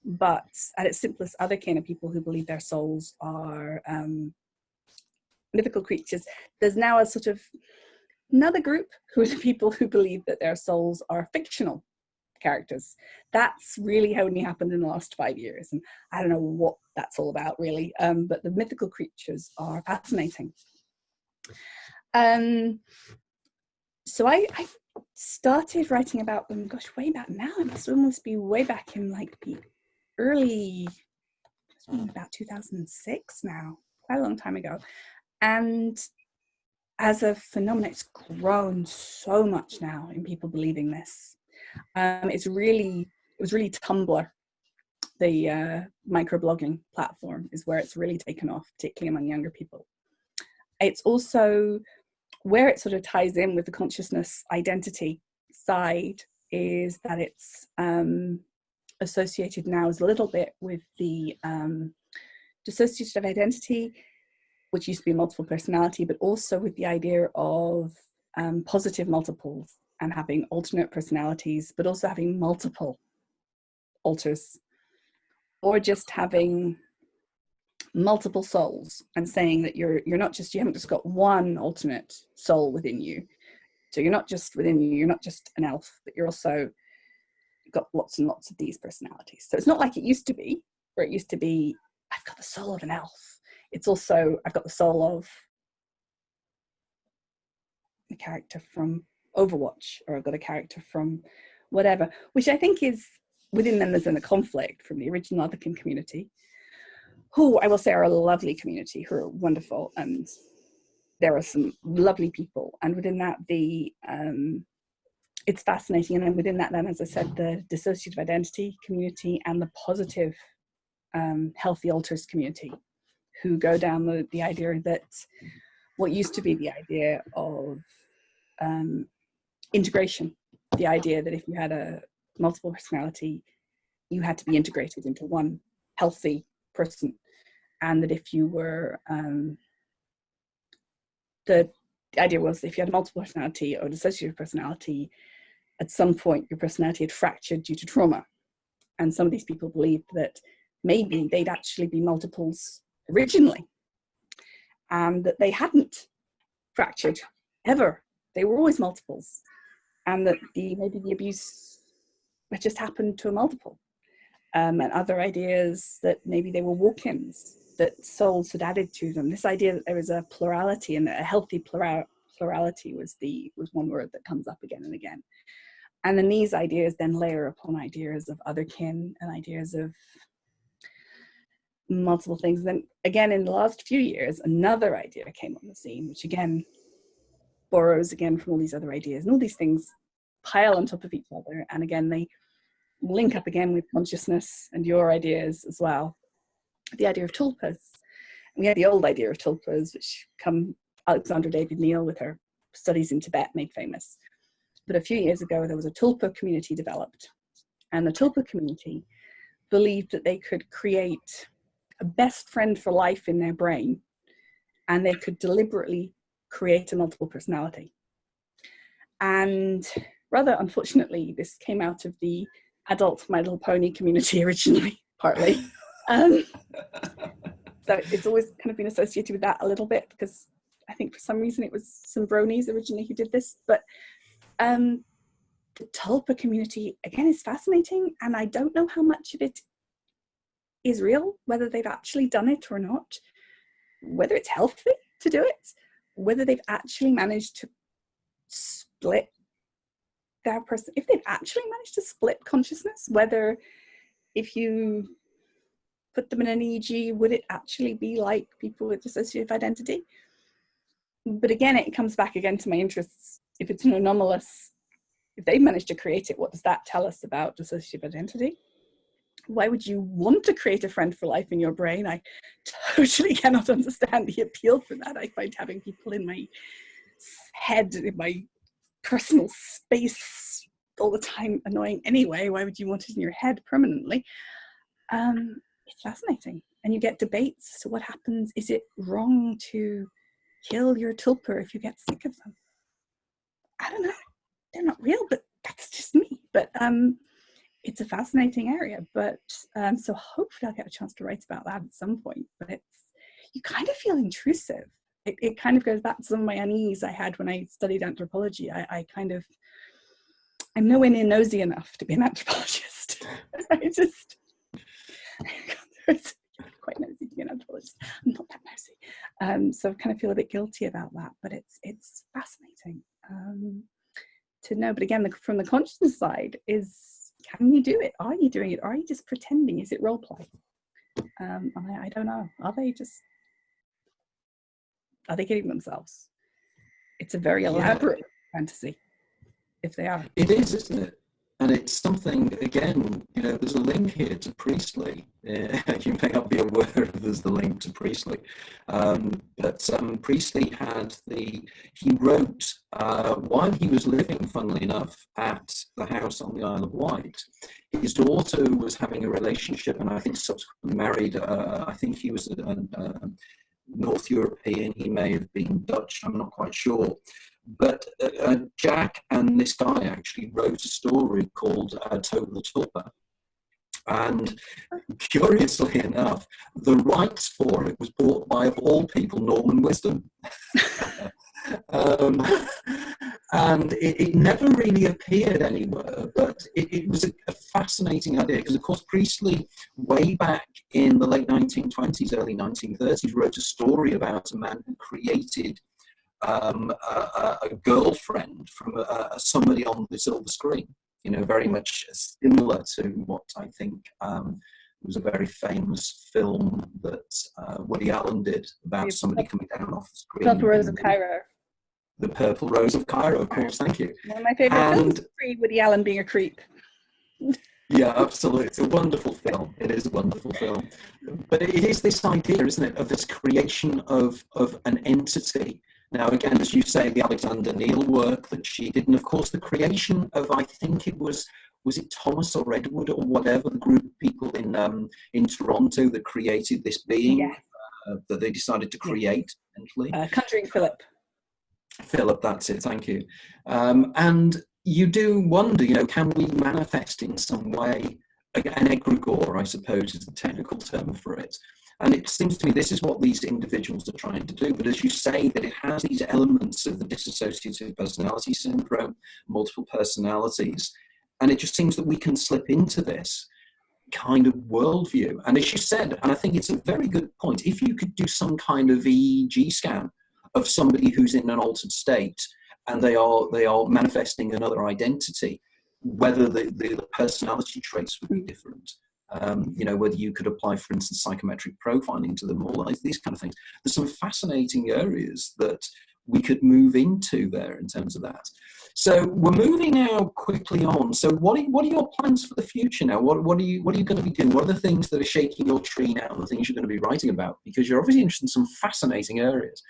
But at its simplest, otherkin are people who believe their souls are mythical creatures. There's now a sort of another group who are the people who believe that their souls are fictional characters. That's really only happened in the last 5 years, and I don't know what that's all about really, but the mythical creatures are fascinating. So I started writing about them, gosh, way back now. It must almost be way back in like the early, about 2006 now, quite a long time ago. And as a phenomenon, it's grown so much now in people believing this. It was really Tumblr, the microblogging platform, is where it's really taken off, particularly among younger people. It's also where it sort of ties in with the consciousness identity side, is that it's associated now as a little bit with the dissociative identity, which used to be multiple personality, but also with the idea of positive multiples and having alternate personalities, but also having multiple alters, or just having multiple souls, and saying that you haven't just got one alternate soul within you. So you're not just an elf, but you're also got lots and lots of these personalities. So it's not like it used to be, where it used to be, I've got the soul of an elf. It's also, I've got the soul of a character from Overwatch, or I've got a character from whatever, which I think is, within them there's a conflict from the original otherkin community, who I will say are a lovely community, who are wonderful, and there are some lovely people. And within that, it's fascinating. And then within that, then, as I said, the dissociative identity community and the positive healthy alters community, who go down the idea that what used to be the idea of integration, the idea that if you had a multiple personality, you had to be integrated into one healthy person, and that if you were the idea was if you had multiple personality or dissociative personality, at some point your personality had fractured due to trauma. And some of these people believed that maybe they'd actually be multiples originally, and that they hadn't fractured ever. They were always multiples, and that maybe the abuse had just happened to a multiple. And other ideas that maybe they were walk-ins, that souls had added to them. This idea that there was a plurality, and that a healthy plurality was one word that comes up again and again. And then these ideas then layer upon ideas of otherkin and ideas of multiple things. And then again, in the last few years, another idea came on the scene, which again borrows again from all these other ideas, and all these things pile on top of each other. And again, they link up again with consciousness and your ideas as well. The idea of tulpas. And we had the old idea of tulpas, which Alexandra David Neal with her studies in Tibet made famous. But a few years ago, there was a tulpa community developed. And the tulpa community believed that they could create a best friend for life in their brain, and they could deliberately create a multiple personality. And rather unfortunately, this came out of the adult My Little Pony community originally, partly. So it's always kind of been associated with that a little bit, because I think for some reason it was some bronies originally who did this. But the tulpa community, again, is fascinating, and I don't know how much of it is real, whether they've actually done it or not, whether it's healthy to do it, whether they've actually managed to split their person, if they've actually managed to split consciousness, whether if you put them in an EEG, would it actually be like people with dissociative identity? But again, it comes back again to my interests. If it's an anomalous, if they've managed to create it, what does that tell us about dissociative identity? Why would you want to create a friend for life in your brain? I totally cannot understand the appeal for that. I find having people in my head, in my personal space all the time annoying anyway. Why would you want it in your head permanently? It's fascinating. And you get debates as to what happens. Is it wrong to kill your tulpa if you get sick of them? I don't know. They're not real, but that's just me. But it's a fascinating area. But so hopefully I'll get a chance to write about that at some point. But you kind of feel intrusive. It kind of goes back to some of my unease I had when I studied anthropology. I'm nowhere near nosy enough to be an anthropologist. It's quite nosy to be an anthropologist. I'm not that nosy. So I kind of feel a bit guilty about that, but it's fascinating to know. But again, from the consciousness side is, can you do it? Are you doing it? Or are you just pretending? Is it role play? I don't know. Are they kidding themselves? It's a very elaborate fantasy, if they are. It is, isn't it? And it's something, again, there's a link here to Priestley. You may not be aware of there's the link to Priestley. But Priestley he wrote, while he was living, funnily enough, at the house on the Isle of Wight, his daughter was having a relationship, and I think subsequently married, I think he was North European, he may have been Dutch, I'm not quite sure. But Jack and this guy actually wrote a story called Total Tulpa. And curiously enough, the rights for it was bought by, of all people, Norman Wisdom. And it never really appeared anywhere, but it was a fascinating idea, because of course Priestley, way back in the late 1920s, early 1930s, wrote a story about a man who created a girlfriend from somebody on the silver screen, very much similar to what I think was a very famous film that Woody Allen did about somebody coming down off the screen. Purple Rose of Cairo. The Purple Rose of Cairo, of course, thank you. One of my favourite films, Woody Allen being a creep. Yeah, absolutely. It's a wonderful film. It is a wonderful film. But it is this idea, isn't it, of this creation of an entity. Now, again, as you say, the Alexander Neal work that she did, and of course the creation of, I think it was it Thomas or Edward or whatever, the group of people in Toronto that created this being Yes, that they decided to yes. create, eventually. Conjuring Philip. Philip, that's it, thank you. And you do wonder, can we manifest in some way an egregore, I suppose is the technical term for it. And it seems to me this is what these individuals are trying to do. But as you say, that it has these elements of the dissociative personality syndrome, multiple personalities. And it just seems that we can slip into this kind of worldview. And as you said, and I think it's a very good point, if you could do some kind of EEG scan of somebody who's in an altered state and they are manifesting another identity, whether the personality traits would be different. Whether you could apply, for instance, psychometric profiling to them, all these kind of things. There's some fascinating areas that we could move into there in terms of that. So we're moving now quickly on. So what are your plans for the future now? What are you going to be doing? What are the things that are shaking your tree now? The things you're going to be writing about, because you're obviously interested in some fascinating areas.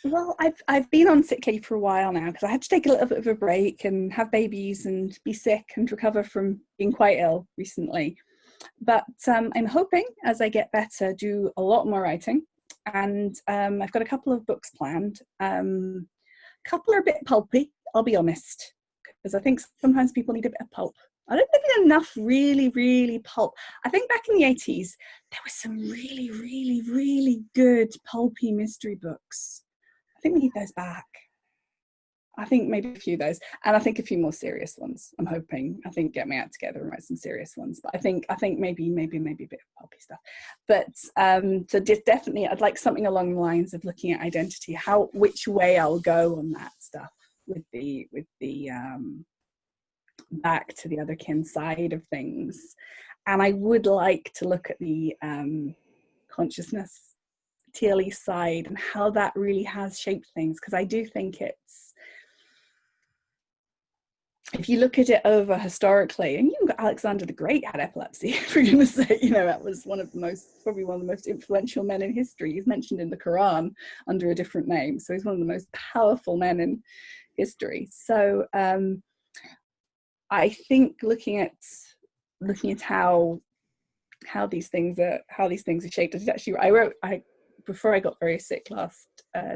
Well, I've been on sick leave for a while now because I had to take a little bit of a break and have babies and be sick and recover from being quite ill recently. But I'm hoping, as I get better, do a lot more writing. And I've got a couple of books planned. A couple are a bit pulpy, I'll be honest, because I think sometimes people need a bit of pulp. I don't think there's enough really, really pulp. I think back in the 80s, there was some really, really, really good pulpy mystery books. I think we need those back. I think maybe a few of those, and I think a few more serious ones. I'm hoping. I think get me out together and write some serious ones. But I think maybe a bit of pulpy stuff. But so definitely, I'd like something along the lines of looking at identity, which way I'll go on that stuff with the back to the otherkin side of things, and I would like to look at the consciousness TLE side and how that really has shaped things, because I do think it's, if you look at it over historically, and even Alexander the Great had epilepsy, if we're going to say, that was probably one of the most influential men in history. He's mentioned in the Quran under a different name, so he's one of the most powerful men in history. So I think looking at how these things are shaped. Before I got very sick last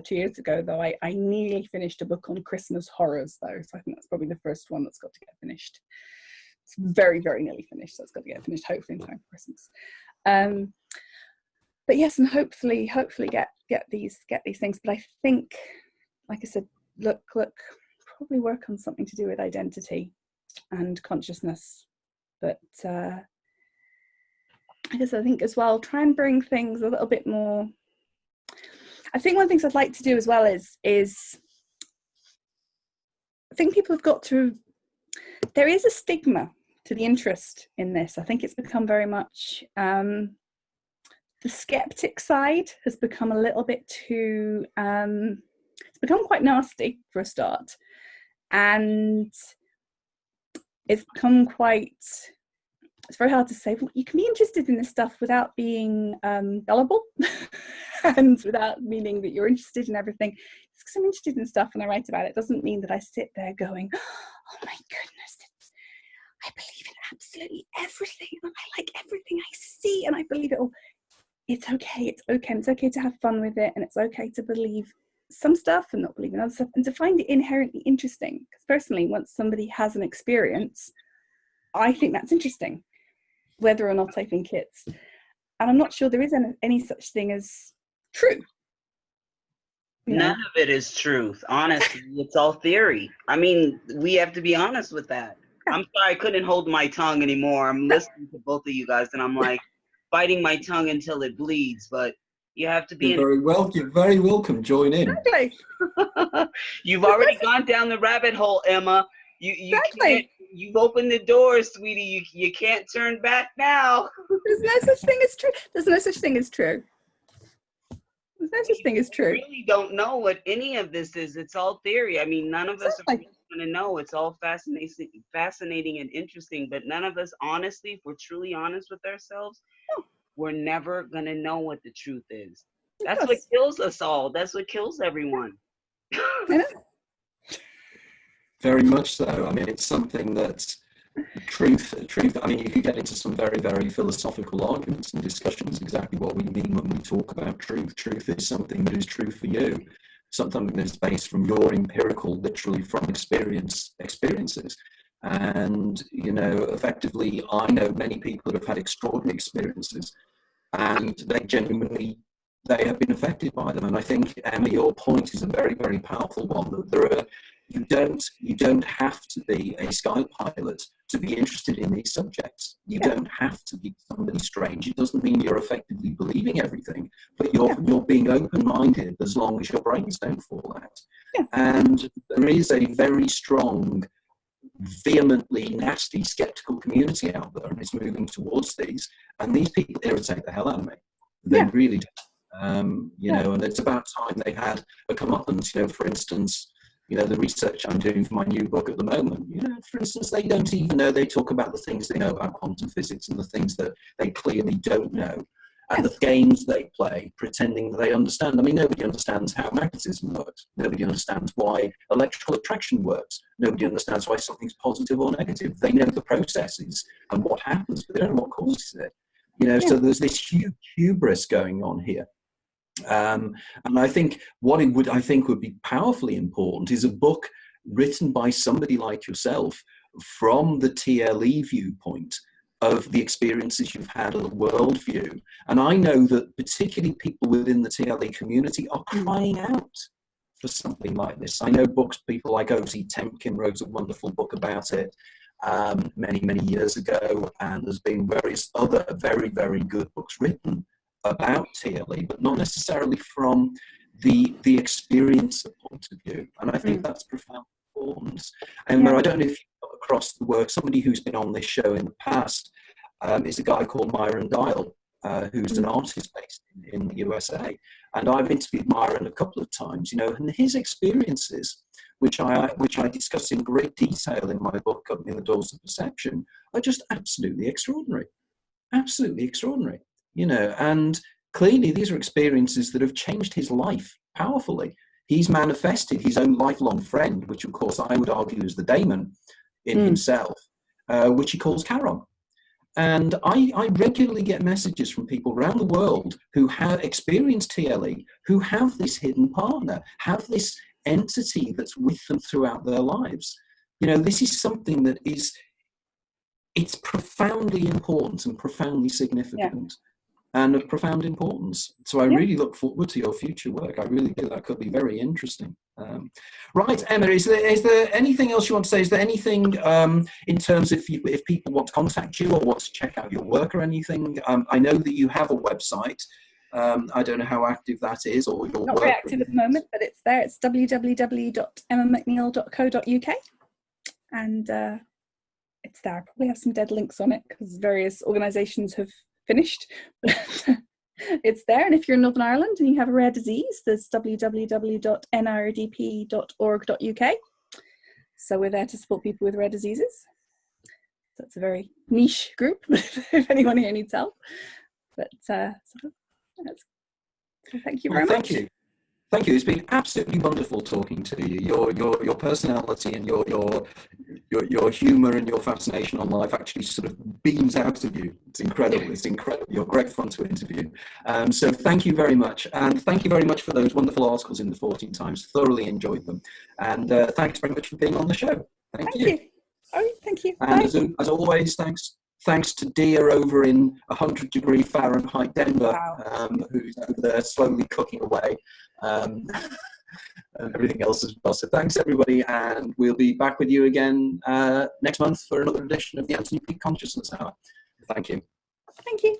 2 years ago, though, I nearly finished a book on Christmas horrors, though. So I think that's probably the first one that's got to get finished. It's very, very nearly finished, so it's got to get finished hopefully in time for Christmas. But yes, and hopefully get these things. But I think, like I said, look, probably work on something to do with identity and consciousness. But I guess I think as well, try and bring things a little bit more. I think one of the things I'd like to do as well is I think people have got to, there is a stigma to the interest in this. I think it's become very much, the skeptic side has become a little bit too, it's become quite nasty for a start. And it's become it's very hard to say, well, you can be interested in this stuff without being gullible and without meaning that you're interested in everything. It's because I'm interested in stuff and I write about it. It doesn't mean that I sit there going, oh my goodness, I believe in absolutely everything and I like everything I see and I believe it all. It's okay. It's okay to have fun with it, and it's okay to believe some stuff and not believe in other stuff, and to find it inherently interesting. Because personally, once somebody has an experience, I think that's interesting, whether or not I think it's, and I'm not sure there is any such thing as true. None of it is truth. Honestly, it's all theory. I mean, we have to be honest with that. Yeah. I'm sorry, I couldn't hold my tongue anymore. I'm listening to both of you guys, and I'm like biting my tongue until it bleeds. But you have to be. You're very welcome. Join in. Exactly. You've already gone down the rabbit hole, Emma. You can't. You've opened the door, sweetie. You can't turn back now. There's no such thing as true. There's no such thing as true. There's no such thing as true. We really don't know what any of this is. It's all theory. I mean, none of us are going to know. It's all fascinating and interesting, but none of us, honestly, if we're truly honest with ourselves, we're never going to know what the truth is. That's what kills us all. That's what kills everyone. Very much so. I mean, it's something that truth, I mean, you could get into some very, very philosophical arguments and discussions exactly what we mean when we talk about truth. Truth is something that is true for you, something that is based from your empirical, literally from experiences. And, you know, effectively, I know many people that have had extraordinary experiences, and they have been affected by them. And I think, Emma, your point is a very, very powerful one, that you don't have to be a sky pilot to be interested in these subjects. You don't have to be somebody strange. It doesn't mean you're effectively believing everything, but you're being open-minded as long as your brains don't fall out. And there is a very strong, vehemently nasty skeptical community out there, and it's moving towards these, and these people irritate the hell out of me. They really do. You know, and it's about time they had a comeuppance. You know, for instance, you know, the research I'm doing for my new book at the moment, you know, for instance, they don't even know. They talk about the things they know about quantum physics and the things that they clearly don't know, and the games they play pretending that they understand. I mean, nobody understands how magnetism works. Nobody understands why electrical attraction works. Nobody understands why something's positive or negative. They know the processes and what happens, but they don't know what causes it. You know, so there's this huge hubris going on here. And I think what would be powerfully important is a book written by somebody like yourself from the TLE viewpoint of the experiences you've had, of the worldview. And I know that particularly people within the TLE community are crying out for something like this. I know people like O.C. Temkin wrote a wonderful book about it many, many years ago, and there's been various other very, very good books written about TLE, but not necessarily from the experiencer point of view. And I think that's profound importance. And I don't know if you've got across the work, somebody who's been on this show in the past is a guy called Myron Dial, who's an artist based in the USA. And I've interviewed Myron a couple of times, you know, and his experiences, which I discuss in great detail in my book, Opening the Doors of Perception, are just absolutely extraordinary. Absolutely extraordinary. You know, and clearly these are experiences that have changed his life powerfully. He's manifested his own lifelong friend, which of course I would argue is the daemon in himself, which he calls Charon. And I regularly get messages from people around the world who have experienced TLE, who have this hidden partner, have this entity that's with them throughout their lives. You know, this is something that it's profoundly important and profoundly significant. And of profound importance. So I really look forward to your future work. I really do. That could be very interesting. Right, Emma, is there anything else you want to say? Is there anything in terms of if people want to contact you or want to check out your work or anything? I know that you have a website. I don't know how active that is, or your Not work. very active at the moment, but it's there. It's www.emmamcneil.co.uk, and it's there. I probably have some dead links on it because various organisations have finished. It's there, and if you're in Northern Ireland and you have a rare disease, there's www.nirdp.org.uk. So we're there to support people with rare diseases. So it's a very niche group if anyone here needs help. But thank you very much. Thank you. It's been absolutely wonderful talking to you. Your personality and your humour and your fascination on life actually sort of beams out of you. It's incredible. It's incredible. You're great fun to interview. So thank you very much, and thank you very much for those wonderful articles in the Fortean Times. Thoroughly enjoyed them, and thanks very much for being on the show. Thank you. Oh, thank you. And as always, thanks to Dia over in 100-degree Fahrenheit Denver, who's over there slowly cooking away, and everything else as well. So thanks, everybody, and we'll be back with you again next month for another edition of the Anthony Peake Consciousness Hour. Thank you. Thank you.